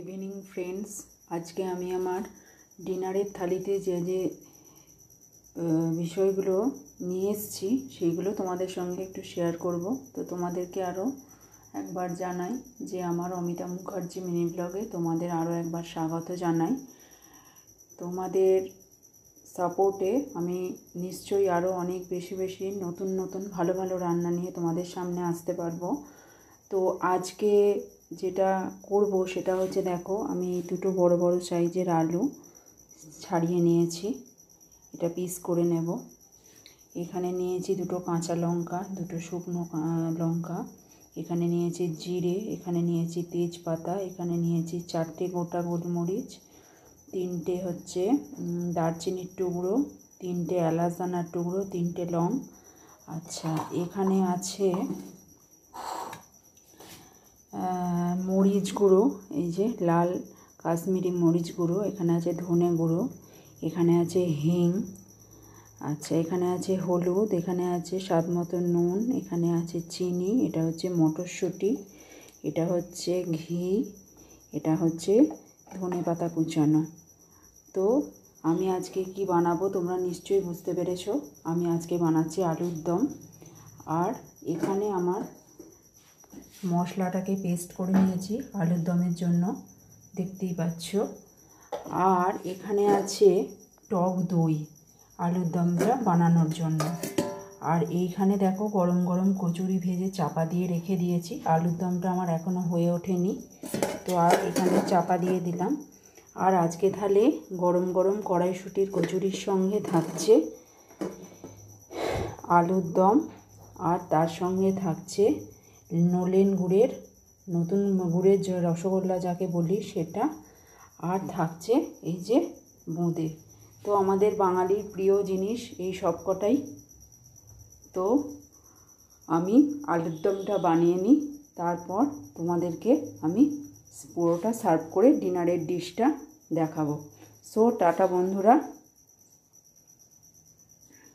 Evening friends, আজকে আমি আমার ডিনারের থালিতে যে যে বিষয়গুলো নিয়ে এসেছি সেইগুলো তোমাদের সঙ্গে একটু শেয়ার করব। তো তোমাদেরকে আরও একবার জানাই যে আমার অমিতা মুখার্জি মিনি ব্লগে তোমাদের আরও একবার স্বাগত জানাই। তোমাদের সাপোর্টে আমি নিশ্চয়ই আরও অনেক বেশি নতুন নতুন ভালো ভালো রান্না নিয়ে তোমাদের সামনে আসতে পারবো। তো আজকে যেটা করব সেটা হচ্ছে, দেখো আমি দুটো বড় বড় সাইজের আলু ছাড়িয়ে নিয়েছি, এটা পিস করে নেব। এখানে নিয়েছি দুটো কাঁচা লঙ্কা, দুটো শুকনো লঙ্কা, এখানে নিয়েছি জিরে, এখানে নিয়েছি তেজপাতা, এখানে নিয়েছি 4টে গোটা গোলমরিচ, 3টে হচ্ছে দারচিনির টুকরো, 3টে এলাচ দানার টুকরো, 3টে লং। আচ্ছা, এখানে আছে মরিচ গুঁড়ো, এই যে লাল কাশ্মীরি মরিচ গুঁড়ো, এখানে আছে ধনে গুঁড়ো, এখানে আছে হিং, আচ্ছা এখানে আছে হলুদ, এখানে আছে স্বাদ মতো নুন, এখানে আছে চিনি, এটা হচ্ছে মটরশুঁটি, এটা হচ্ছে ঘি, এটা হচ্ছে ধনে পাতা কুচানো। তো আমি আজকে কি বানাবো তোমরা নিশ্চয়ই বুঝতে পেরেছো। আমি আজকে বানাচ্ছি আলুর দম। আর এখানে আমার মশলাটাকে পেস্ট করে নিয়েছি আলুর দমের জন্য, দেখতেই পাচ্ছ। আর এখানে আছে টক দই আলুর দমটা বানানোর জন্য। আর এইখানে দেখো গরম গরম কচুরি ভেজে চাপা দিয়ে রেখে দিয়েছি। আলুর দমটা আমার এখনও হয়ে ওঠেনি, তো আর এখানে চাপা দিয়ে দিলাম। আর আজকে তাহলে গরম গরম কড়াইশুঁটির কচুরির সঙ্গে থাকছে আলুর দম, আর তার সঙ্গে থাকছে নলেন গুড়ের, নতুন গুড়ের যে রসগোল্লা যাকে বলি সেটা, আর থাকছে এই যে বোঁদে। তো আমাদের বাঙালির প্রিয় জিনিস এই সব কটাই। তো আমি আলুর দমটা বানিয়ে নিই, তারপর তোমাদেরকে আমি পুরোটা সার্ভ করে ডিনারের ডিশটা দেখাবো। সো টাটা বন্ধুরা।